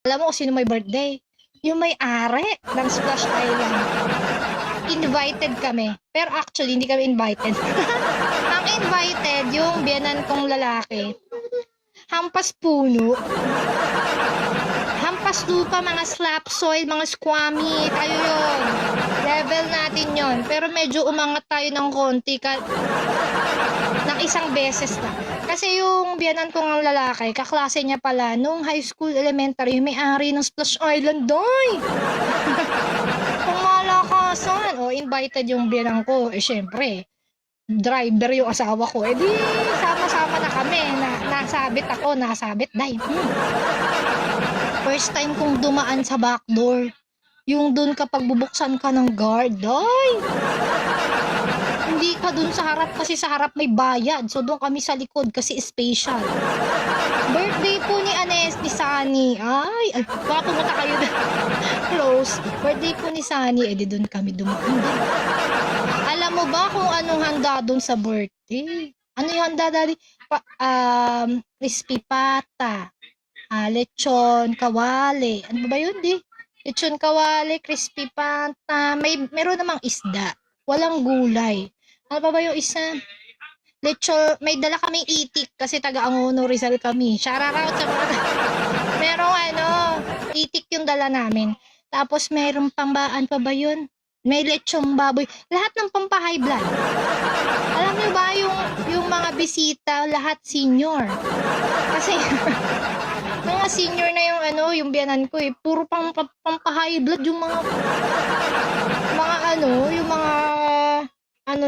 Alam mo kung sino may birthday? Yung may-ari ng Splash Island. Invited kami. Pero actually, hindi kami invited. Ang invited, yung biyanan kong lalaki. Hampas puno. Hampas lupa, mga slap soil, mga squammy. Tayo yun. Level natin yon. Pero medyo umangat tayo ng konti. Ng isang beses na. Kasi yung biyanan ko ng lalaki, kaklase niya pala, nung high school, elementary, may-ari ng Splash Island, doy! Kung malakasan, invited yung biyanan ko, syempre, driver yung asawa ko, di, sama-sama na kami, nasabit ako, day. First time kong dumaan sa backdoor, yung dun kapag bubuksan ka ng guard, doy! Hindi ka dun sa harap kasi sa harap may bayad. So doon kami sa likod kasi special. Birthday po ni ni Sunny. Ay, baka pumunta kayo na. Close. Birthday po ni Sunny. Di doon kami dumaan. Alam mo ba kung anong handa doon sa birthday? Ano yung handa dali? Crispy pata. Lechon, kawali. Ano ba yun di? Lechon kawali, crispy pata. Meron namang isda. Walang gulay. Ano pa ba yung isa? May dala kaming itik kasi taga-Angono Rizal kami. Shout out sa mga merong itik yung dala namin. Tapos merong pambaan pa ba yun? May lechong baboy. Lahat ng pampahay blood. Alam niyo ba yung mga bisita, lahat senior. Kasi mga senior na yung biyanan ko puro pampahay blood yung mga yung mga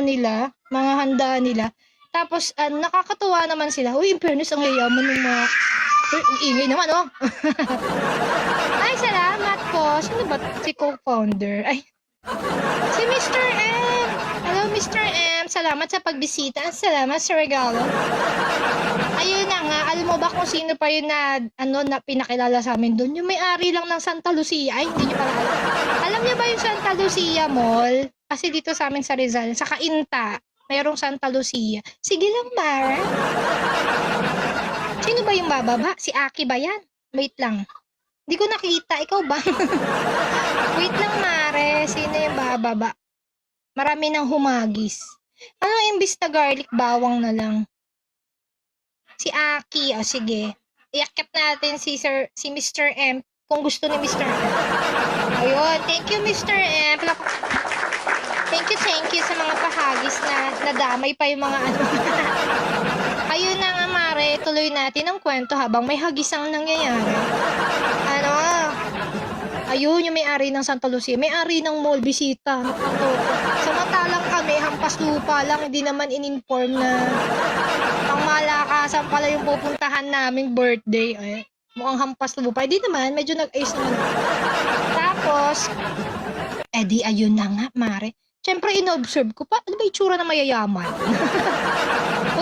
nila, mga handa nila. Tapos, nakakatuwa naman sila. Uy, in fairness, ang yayaman ng mga... Uy, ang ingay naman, Ay, salamat po. Sino ba si co-founder? Ay, si Mr. M. Hello, Mr. M. Salamat sa pagbisita. Salamat sa regalo. Ayun na nga, alam mo ba kung sino pa yun na pinakilala sa amin doon? Yung may-ari lang ng Santa Lucia. Ay, hindi nyo pala alam. Alam niyo ba yung Santa Lucia Mall? Kasi dito sa amin sa Rizal, sa Cainta, mayroong Santa Lucia. Sige lang, Mara. Sino ba yung bababa? Si Aki ba yan? Wait lang. Hindi ko nakita. Ikaw ba? Wait lang, Mare. Sino yung bababa? Marami nang humagis. Imbis na garlic, bawang na lang. Si Aki. Sige. Iakit natin si Mr. M kung gusto ni Mr. M. Ayun. Thank you, Mr. M. Thank you sa mga pahagis na nadamay pa yung mga Ayun na nga, Mare. Tuloy natin ang kwento habang may hagis ang nangyayari. Ayun, yung may-ari ng Santa Lucia. May-ari ng mall, bisita. Samantalang kami, hampas lupa lang. Hindi naman in-inform na ang malakasan pala yung pupuntahan naming birthday. Mukhang hampas lupa. Hindi naman, medyo nag-ayos naman. Tapos, ayun na nga, Mare. Siyempre, in-observe ko pa, ano ba itsura na mayayaman?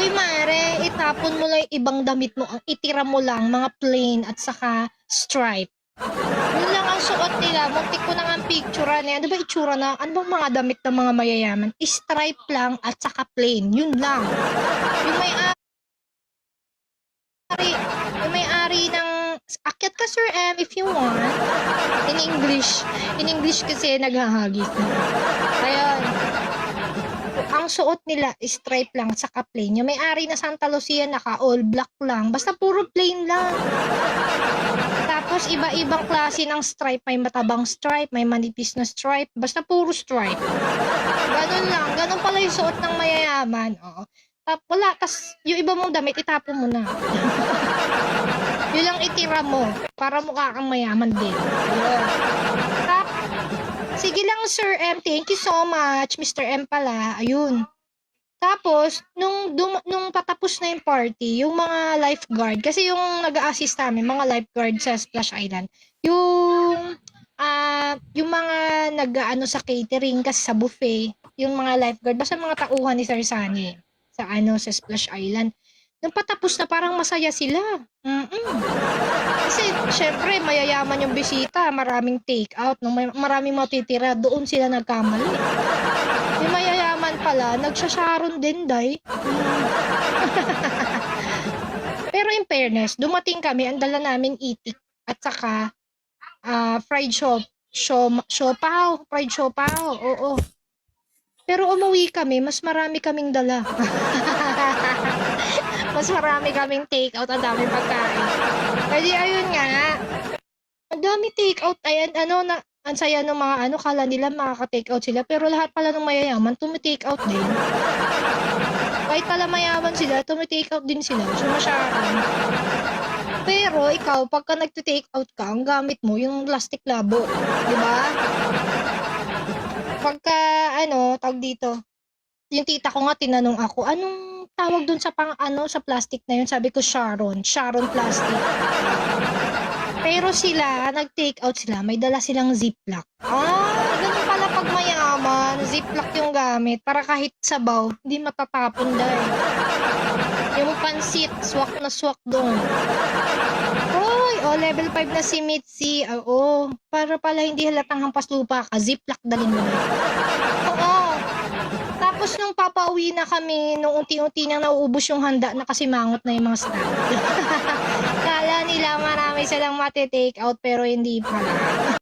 Uy, Mare, itapon mo lang ibang damit mo. Itira mo lang, mga plain at saka stripe. Yun lang ang suot nila. Muntik ko na nga ang picture na. Ano ba itsura na? Ano bang mga damit ng mga mayayaman? Stripe lang at saka plain. Yun lang. Yung may-ari ng akyat ka, Sir M, if you want. In English kasi naghahagis. Ayun. Ang suot nila, stripe lang, saka plain. Yung may-ari na Santa Lucia, naka all black lang. Basta puro plain lang. Tapos, iba-ibang klase ng stripe. May matabang stripe, may manipis na stripe. Basta puro stripe. Ganun lang. Ganun pala yung suot ng mayayaman. Oo. Wala. Tapos, yung iba mong damit, itapon mo na. Yun lang itira mo. Para mukha kang mayaman din. Ayun. Sige lang, Sir M. Thank you so much. Mr. M pala. Ayun. Tapos, nung patapos na yung party, yung mga lifeguard, kasi yung nag-a-assist namin, mga lifeguard sa Splash Island, yung mga nag-ano sa catering, kasi sa buffet, yung mga lifeguard, basta mga tauhan ni Sir Sunny, sa Splash Island. Nung patapos na, parang masaya sila. Kasi, syempre, mayayaman yung bisita, maraming take out, maraming matitira, doon sila nagkamali. Yung mayayaman pala, nagsasharon din, day. Pero in fairness, dumating kami, ang dala namin itik at saka fried siopaw, fried siopaw, oo. Pero umuwi kami, mas marami kaming dala. Mas marami kaming take out, ang daming pagkain. Eh di ayun nga, ang dami take out, ayan, ano na, ang saya ng mga ano, kala nila makaka-take out sila, pero lahat pala ng mayayaman tumi-take out din. Kahit pala mayaman sila, tumi-take out din sila, sumasyaran. Pero ikaw, pagka nagte-take out ka, ang gamit mo yung plastic labo, di ba? Pagka ano, tawag dito, yung tita ko nga tinanong ako, anong tawag dun sa pang ano, sa plastic na yun? Sabi ko, Sharon plastic. Pero sila, nag-take out sila, may dala silang ziplock. Ganun pala pag mayaman, ziplock yung gamit, para kahit sabaw, hindi matatapon dahil. Yung pansit, swak na swak doon. Hoy, level 5 na si Mitzi. Oo, para pala hindi halatang hampas lupa ka, ziplock dalhin mo na. Oo. Tapos nung papauwi na kami, nung unti-unti nang nauubos yung handa na kasi mangot na yung mga staff. Kala nila marami silang mati-take out pero hindi pala.